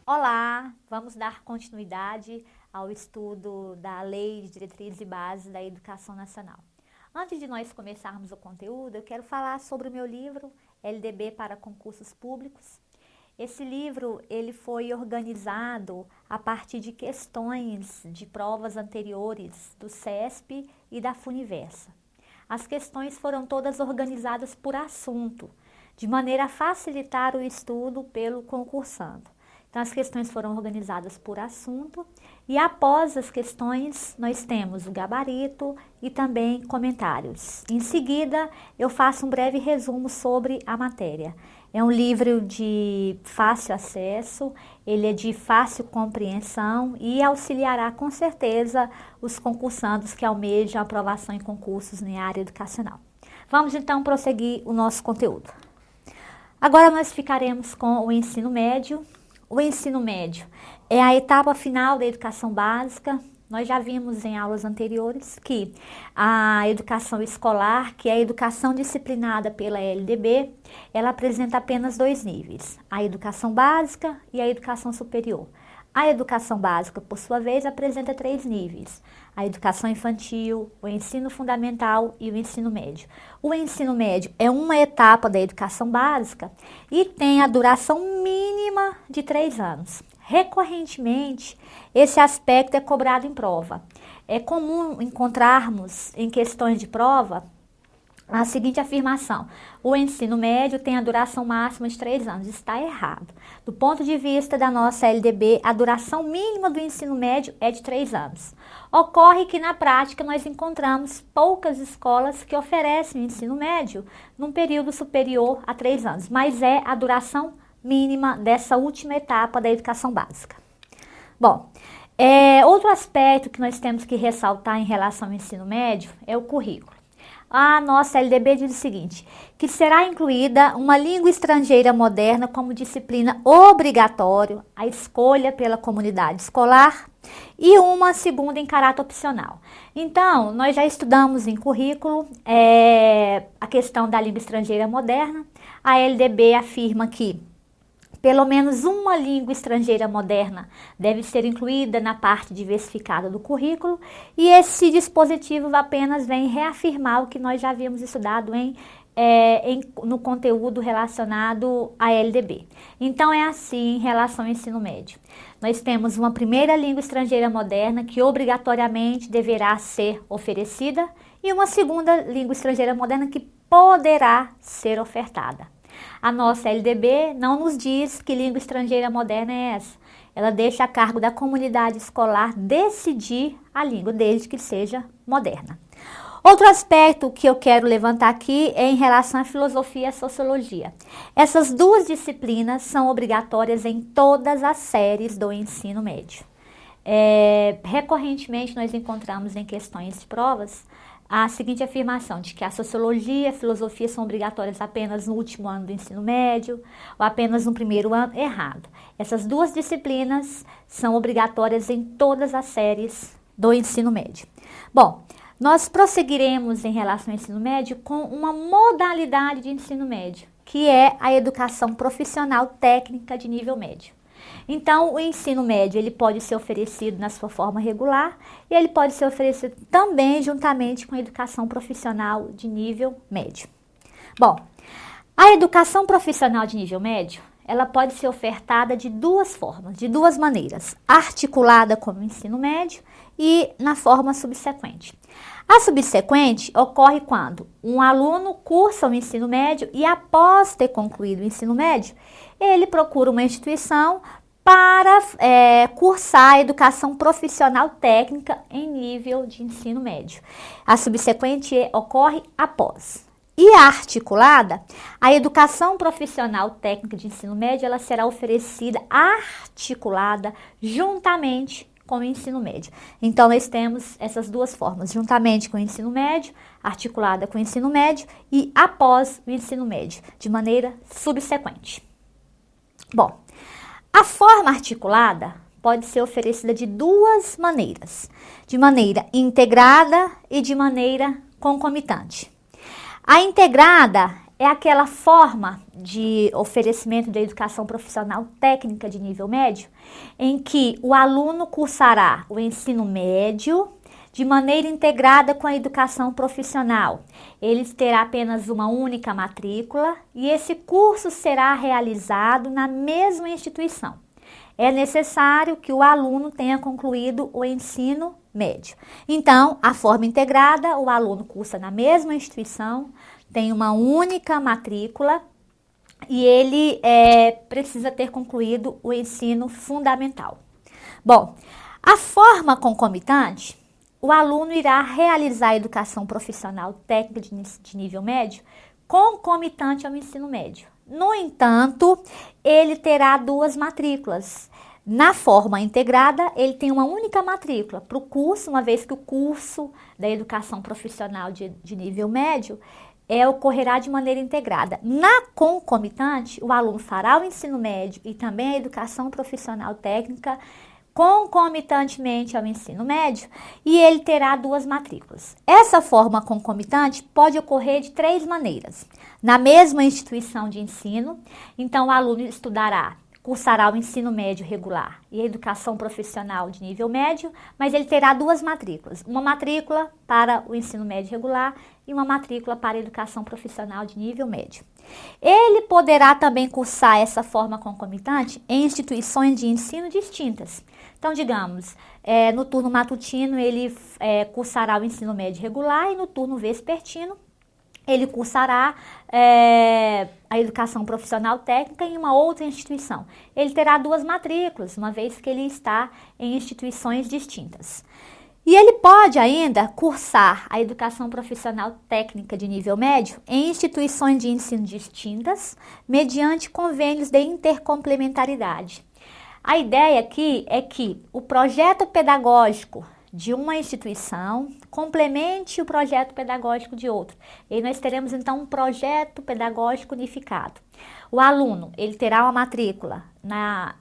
Olá, vamos dar continuidade ao estudo da Lei de Diretrizes e Bases da Educação Nacional. Antes de nós começarmos o conteúdo, eu quero falar sobre o meu livro LDB para Concursos Públicos. Esse livro ele foi organizado a partir de questões de provas anteriores do CESP e da Funiversa. As questões foram todas organizadas por assunto, de maneira a facilitar o estudo pelo concursando. Então, as questões foram organizadas por assunto e após as questões nós temos o gabarito e também comentários. Em seguida, eu faço um breve resumo sobre a matéria. É um livro de fácil acesso, ele é de fácil compreensão e auxiliará com certeza os concursandos que almejam aprovação em concursos na área educacional. Vamos então prosseguir o nosso conteúdo. Agora nós ficaremos com o ensino médio. O ensino médio é a etapa final da educação básica. Nós já vimos em aulas anteriores que a educação escolar, que é a educação disciplinada pela LDB, ela apresenta apenas dois níveis, a educação básica e a educação superior. A educação básica, por sua vez, apresenta três níveis, a educação infantil, o ensino fundamental e o ensino médio. O ensino médio é uma etapa da educação básica e tem a duração mínima de 3 anos. Recorrentemente, esse aspecto é cobrado em prova. É comum encontrarmos em questões de prova a seguinte afirmação: o ensino médio tem a duração máxima de 3 anos. Está errado. Do ponto de vista da nossa LDB, a duração mínima do ensino médio é de 3 anos. Ocorre que na prática nós encontramos poucas escolas que oferecem o ensino médio num período superior a 3 anos, mas é a duração mínima dessa última etapa da educação básica. Bom, outro aspecto que nós temos que ressaltar em relação ao ensino médio é o currículo. A nossa LDB diz o seguinte, que será incluída uma língua estrangeira moderna como disciplina obrigatória, a escolha pela comunidade escolar e uma segunda em caráter opcional. Então, nós já estudamos em currículo a questão da língua estrangeira moderna. A LDB afirma que pelo menos uma língua estrangeira moderna deve ser incluída na parte diversificada do currículo e esse dispositivo apenas vem reafirmar o que nós já havíamos estudado no conteúdo relacionado à LDB. Então, é assim em relação ao ensino médio. Nós temos uma primeira língua estrangeira moderna que obrigatoriamente deverá ser oferecida e uma segunda língua estrangeira moderna que poderá ser ofertada. A nossa LDB não nos diz que língua estrangeira moderna é essa. Ela deixa a cargo da comunidade escolar decidir a língua, desde que seja moderna. Outro aspecto que eu quero levantar aqui é em relação à filosofia e à sociologia. Essas duas disciplinas são obrigatórias em todas as séries do ensino médio. Recorrentemente nós encontramos em questões de provas a seguinte afirmação de que a sociologia e a filosofia são obrigatórias apenas no último ano do ensino médio ou apenas no primeiro ano. Errado. Essas duas disciplinas são obrigatórias em todas as séries do ensino médio. Bom, nós prosseguiremos em relação ao ensino médio com uma modalidade de ensino médio, que é a educação profissional técnica de nível médio. Então, o ensino médio ele pode ser oferecido na sua forma regular e ele pode ser oferecido também juntamente com a educação profissional de nível médio. Bom, a educação profissional de nível médio, ela pode ser ofertada de duas formas, de duas maneiras, articulada com o ensino médio e na forma subsequente. A subsequente ocorre quando um aluno cursa o ensino médio e após ter concluído o ensino médio, ele procura uma instituição para cursar a educação profissional técnica em nível de ensino médio. A subsequente ocorre após. E a articulada, a educação profissional técnica de ensino médio, ela será oferecida articulada juntamente com o ensino médio. Então, nós temos essas duas formas, juntamente com o ensino médio, articulada com o ensino médio e após o ensino médio, de maneira subsequente. Bom, a forma articulada pode ser oferecida de duas maneiras, de maneira integrada e de maneira concomitante. A integrada é aquela forma de oferecimento da educação profissional técnica de nível médio, em que o aluno cursará o ensino médio de maneira integrada com a educação profissional. Ele terá apenas uma única matrícula e esse curso será realizado na mesma instituição. É necessário que o aluno tenha concluído o ensino médio. Então, a forma integrada, o aluno cursa na mesma instituição, tem uma única matrícula e ele precisa ter concluído o ensino fundamental. Bom, a forma concomitante, o aluno irá realizar a educação profissional técnica de nível médio concomitante ao ensino médio. No entanto, ele terá duas matrículas. Na forma integrada, ele tem uma única matrícula para o curso, uma vez que o curso da educação profissional de nível médio ocorrerá de maneira integrada. Na concomitante, o aluno fará o ensino médio e também a educação profissional técnica concomitantemente ao ensino médio e ele terá duas matrículas. Essa forma concomitante pode ocorrer de três maneiras. Na mesma instituição de ensino, então o aluno cursará o ensino médio regular e a educação profissional de nível médio, mas ele terá duas matrículas. Uma matrícula para o ensino médio regular e uma matrícula para a educação profissional de nível médio. Ele poderá também cursar essa forma concomitante em instituições de ensino distintas. Então, digamos, no turno matutino ele cursará o ensino médio regular e no turno vespertino ele cursará a educação profissional técnica em uma outra instituição. Ele terá duas matrículas, uma vez que ele está em instituições distintas. E ele pode ainda cursar a educação profissional técnica de nível médio em instituições de ensino distintas, mediante convênios de intercomplementaridade. A ideia aqui é que o projeto pedagógico de uma instituição complemente o projeto pedagógico de outra. E aí nós teremos então um projeto pedagógico unificado. O aluno, ele terá uma matrícula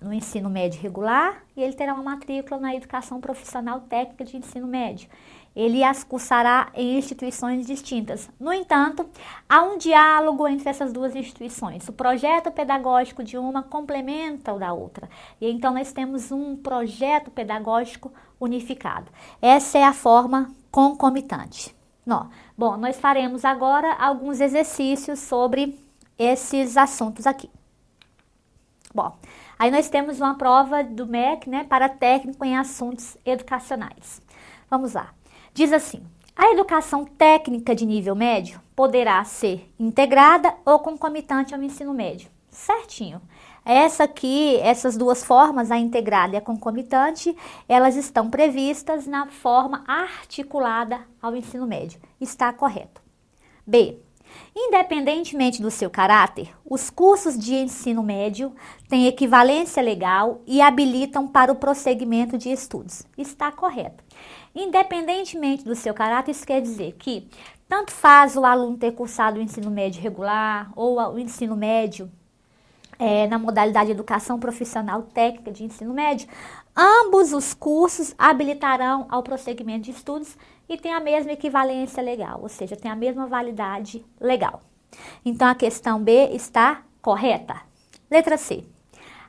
no ensino médio regular e ele terá uma matrícula na educação profissional técnica de ensino médio. Ele as cursará em instituições distintas. No entanto, há um diálogo entre essas duas instituições. O projeto pedagógico de uma complementa o da outra. E então nós temos um projeto pedagógico unificado. Essa é a forma concomitante. Bom, nós faremos agora alguns exercícios sobre esses assuntos aqui. Bom, aí nós temos uma prova do MEC, para técnico em assuntos educacionais. Vamos lá. Diz assim: a educação técnica de nível médio poderá ser integrada ou concomitante ao ensino médio. Certinho. Essas duas formas, a integrada e a concomitante, elas estão previstas na forma articulada ao ensino médio. Está correto. B. Independentemente do seu caráter, os cursos de ensino médio têm equivalência legal e habilitam para o prosseguimento de estudos. Está correto. Independentemente do seu caráter, isso quer dizer que tanto faz o aluno ter cursado o ensino médio regular ou o ensino médio na modalidade de educação profissional técnica de ensino médio, ambos os cursos habilitarão ao prosseguimento de estudos e tem a mesma equivalência legal, ou seja, tem a mesma validade legal. Então, a questão B está correta. Letra C.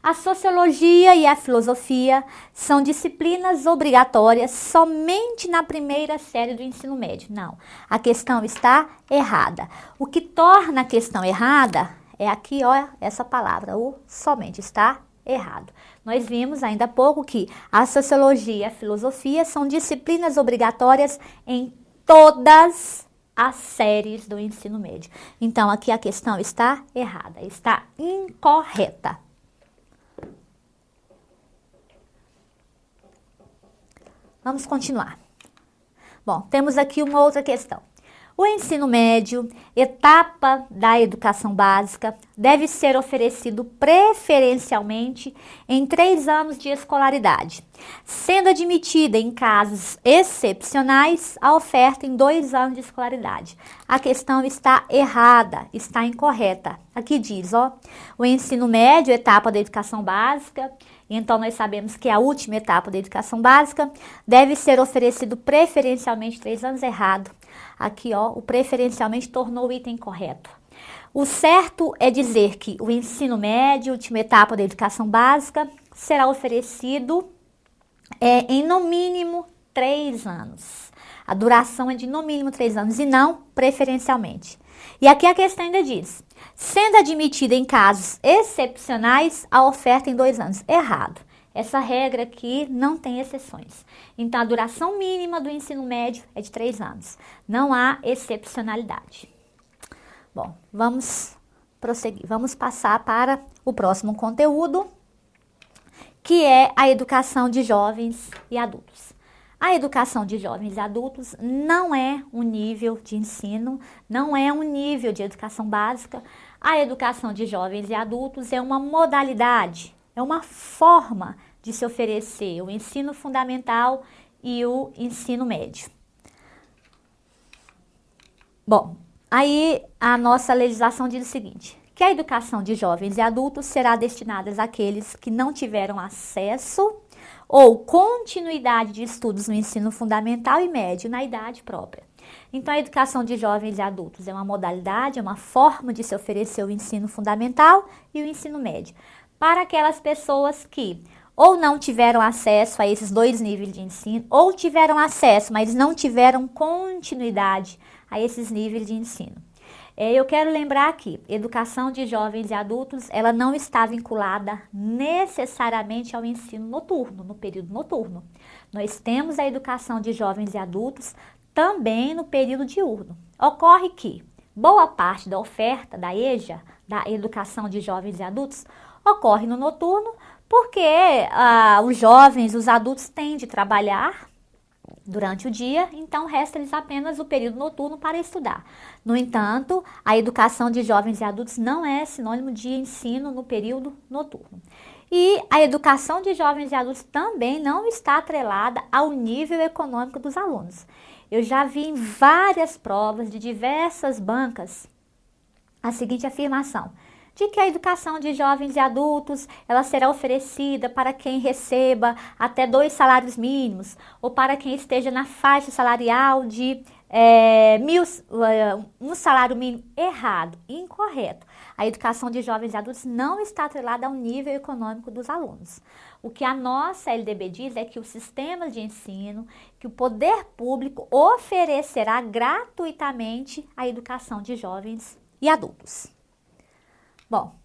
A sociologia e a filosofia são disciplinas obrigatórias somente na primeira série do ensino médio. Não, a questão está errada. O que torna a questão errada é aqui, essa palavra, o somente, está errado. Nós vimos ainda há pouco que a sociologia e a filosofia são disciplinas obrigatórias em todas as séries do ensino médio. Então, aqui a questão está errada, está incorreta. Vamos continuar. Bom, temos aqui uma outra questão. O ensino médio, etapa da educação básica, deve ser oferecido preferencialmente em 3 anos de escolaridade, sendo admitida em casos excepcionais a oferta em 2 anos de escolaridade. A questão está errada, está incorreta. Aqui diz, o ensino médio, etapa da educação básica, então nós sabemos que a última etapa da educação básica deve ser oferecido preferencialmente 3 anos, errado. Aqui, o preferencialmente tornou o item correto. O certo é dizer que o ensino médio, última etapa da educação básica, será oferecido em no mínimo 3 anos. A duração é de no mínimo 3 anos e não preferencialmente. E aqui a questão ainda diz, sendo admitida em casos excepcionais a oferta em 2 anos. Errado. Essa regra aqui não tem exceções. Então, a duração mínima do ensino médio é de 3 anos. Não há excepcionalidade. Bom, vamos prosseguir. Vamos passar para o próximo conteúdo, que é a educação de jovens e adultos. A educação de jovens e adultos não é um nível de ensino, não é um nível de educação básica. A educação de jovens e adultos é uma modalidade, é uma forma de se oferecer o ensino fundamental e o ensino médio. Bom, aí a nossa legislação diz o seguinte, que a educação de jovens e adultos será destinada àqueles que não tiveram acesso ou continuidade de estudos no ensino fundamental e médio na idade própria. Então, a educação de jovens e adultos é uma modalidade, é uma forma de se oferecer o ensino fundamental e o ensino médio para aquelas pessoas que ou não tiveram acesso a esses 2 níveis de ensino, ou tiveram acesso, mas não tiveram continuidade a esses níveis de ensino. Eu quero lembrar aqui, educação de jovens e adultos, ela não está vinculada necessariamente ao ensino noturno, no período noturno. Nós temos a educação de jovens e adultos também no período diurno. Ocorre que boa parte da oferta da EJA, da educação de jovens e adultos, ocorre no noturno, porque os jovens, os adultos têm de trabalhar durante o dia, então resta-lhes apenas o período noturno para estudar. No entanto, a educação de jovens e adultos não é sinônimo de ensino no período noturno. E a educação de jovens e adultos também não está atrelada ao nível econômico dos alunos. Eu já vi em várias provas de diversas bancas a seguinte afirmação, de que a educação de jovens e adultos ela será oferecida para quem receba até 2 salários mínimos ou para quem esteja na faixa salarial de um salário mínimo. Errado, incorreto. A educação de jovens e adultos não está atrelada ao nível econômico dos alunos. O que a nossa LDB diz é que o sistema de ensino, que o poder público oferecerá gratuitamente a educação de jovens e adultos. Bom,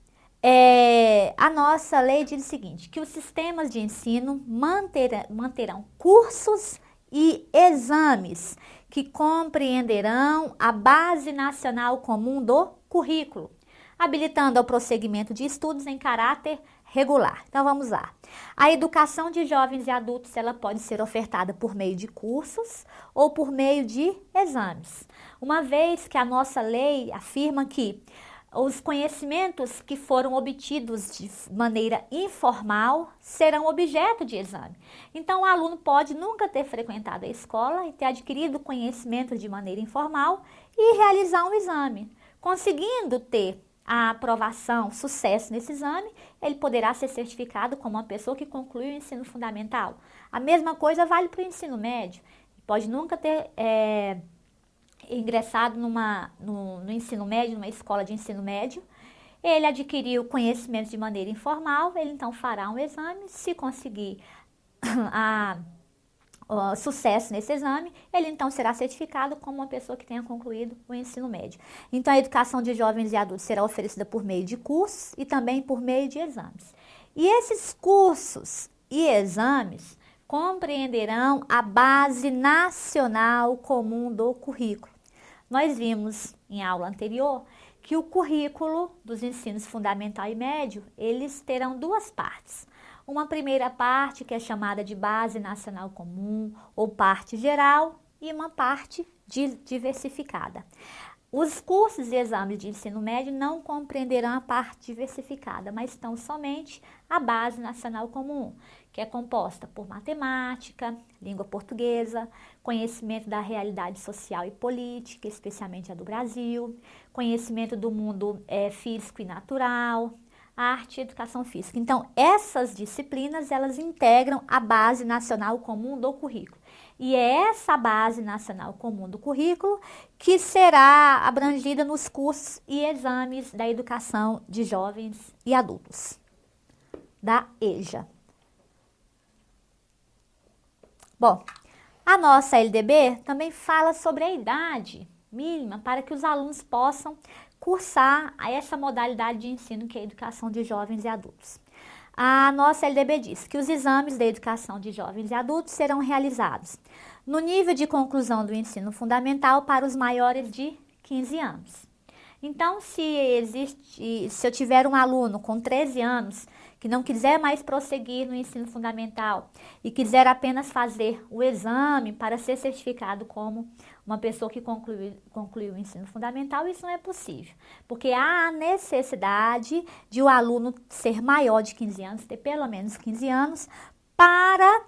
a nossa lei diz o seguinte, que os sistemas de ensino manterão cursos e exames que compreenderão a Base Nacional Comum do Currículo, habilitando ao prosseguimento de estudos em caráter regular. Então, vamos lá. A educação de jovens e adultos, ela pode ser ofertada por meio de cursos ou por meio de exames. Uma vez que a nossa lei afirma que os conhecimentos que foram obtidos de maneira informal serão objeto de exame. Então, o aluno pode nunca ter frequentado a escola e ter adquirido conhecimento de maneira informal e realizar um exame. Conseguindo ter a aprovação, sucesso nesse exame, ele poderá ser certificado como uma pessoa que concluiu o ensino fundamental. A mesma coisa vale para o ensino médio. Pode nunca ter ingressado no ensino médio, numa escola de ensino médio, ele adquiriu conhecimento de maneira informal, ele então fará um exame, se conseguir sucesso nesse exame, ele então será certificado como uma pessoa que tenha concluído o ensino médio. Então, a educação de jovens e adultos será oferecida por meio de cursos e também por meio de exames. E esses cursos e exames compreenderão a Base Nacional Comum do Currículo. Nós vimos em aula anterior que o currículo dos ensinos fundamental e médio, eles terão 2 partes. Uma primeira parte que é chamada de Base Nacional Comum ou parte geral e uma parte diversificada. Os cursos e exames de ensino médio não compreenderão a parte diversificada, mas estão somente a Base Nacional Comum, que é composta por matemática, língua portuguesa, conhecimento da realidade social e política, especialmente a do Brasil, conhecimento do mundo físico e natural, arte e educação física. Então, essas disciplinas, elas integram a Base Nacional Comum do Currículo. e é essa base nacional comum do currículo que será abrangida nos cursos e exames da educação de jovens e adultos, da EJA. Bom, a nossa LDB também fala sobre a idade mínima para que os alunos possam cursar essa modalidade de ensino que é a educação de jovens e adultos. A nossa LDB diz que os exames da educação de jovens e adultos serão realizados no nível de conclusão do ensino fundamental para os maiores de 15 anos. Então, se eu tiver um aluno com 13 anos que não quiser mais prosseguir no ensino fundamental e quiser apenas fazer o exame para ser certificado como uma pessoa que concluiu o ensino fundamental, isso não é possível, porque há a necessidade de o aluno ser maior de 15 anos, ter pelo menos 15 anos, para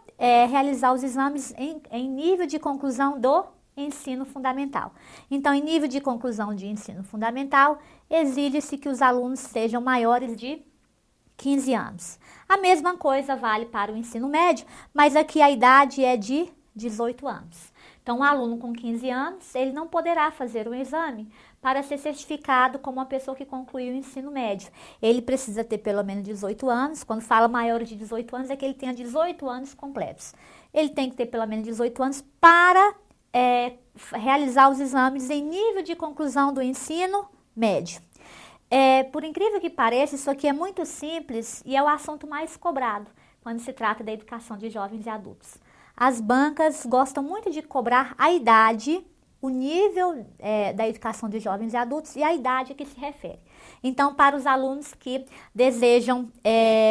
realizar os exames em nível de conclusão do ensino fundamental. Então, em nível de conclusão de ensino fundamental, exige-se que os alunos sejam maiores de 15 anos. A mesma coisa vale para o ensino médio, mas aqui a idade é de 18 anos. Então, um aluno com 15 anos, ele não poderá fazer um exame para ser certificado como uma pessoa que concluiu o ensino médio. Ele precisa ter pelo menos 18 anos. Quando fala maior de 18 anos, é que ele tenha 18 anos completos. Ele tem que ter pelo menos 18 anos para realizar os exames em nível de conclusão do ensino médio. Por incrível que pareça, isso aqui é muito simples e é o assunto mais cobrado quando se trata da educação de jovens e adultos. As bancas gostam muito de cobrar a idade, o nível da educação de jovens e adultos e a idade a que se refere. Então, para os alunos que desejam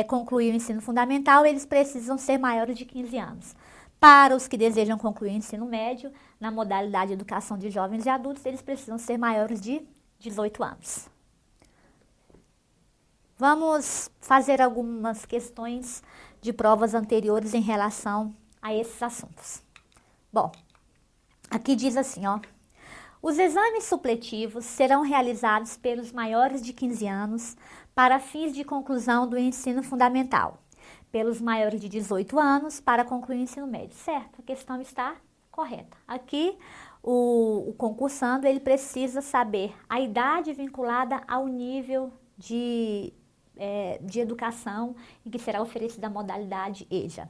concluir o ensino fundamental, eles precisam ser maiores de 15 anos. Para os que desejam concluir o ensino médio, na modalidade de educação de jovens e adultos, eles precisam ser maiores de 18 anos. Vamos fazer algumas questões de provas anteriores em relação a esses assuntos. Bom, aqui diz assim, ó. Os exames supletivos serão realizados pelos maiores de 15 anos para fins de conclusão do ensino fundamental, pelos maiores de 18 anos para concluir o ensino médio. Certo, a questão está correta. Aqui, o concursando, ele precisa saber a idade vinculada ao nível de educação em que será oferecida a modalidade EJA.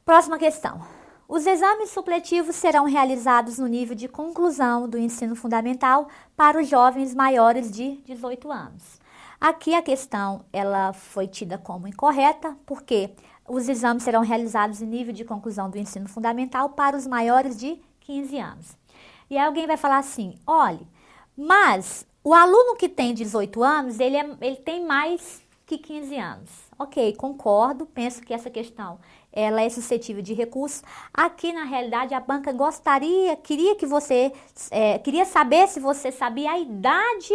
Próxima questão. Os exames supletivos serão realizados no nível de conclusão do ensino fundamental para os jovens maiores de 18 anos. Aqui a questão ela foi tida como incorreta, porque os exames serão realizados em nível de conclusão do ensino fundamental para os maiores de 15 anos. E aí alguém vai falar assim, olha, mas o aluno que tem 18 anos, ele tem mais que 15 anos. Ok, concordo, penso que essa questão ela é suscetível de recurso. Aqui, na realidade, a banca queria saber se você sabia a idade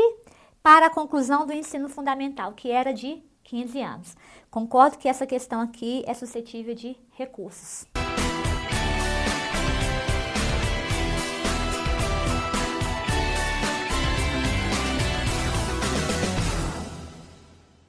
para a conclusão do ensino fundamental, que era de 15 anos. Concordo que essa questão aqui é suscetível de recursos.